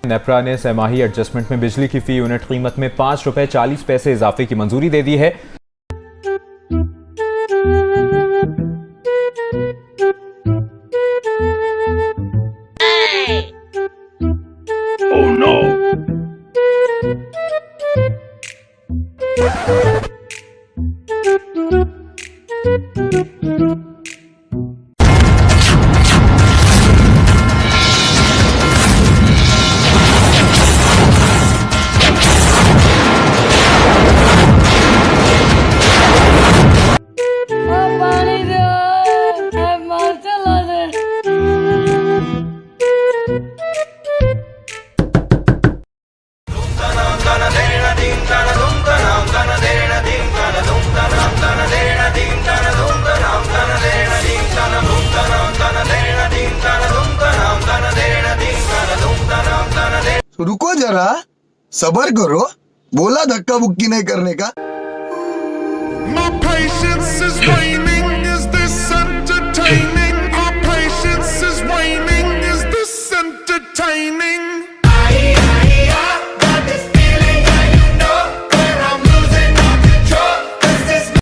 नेपरा ने सहमाही एडजस्टमेंट में बिजली की फी यूनिट कीमत में ₹5.40 इजाफे की मंजूरी दे दी है। रुको जरा, सबर करो, बोला धक्का बुक्की नहीं करने का। My patience is waning, is this entertaining? Our patience is waning, is this entertaining?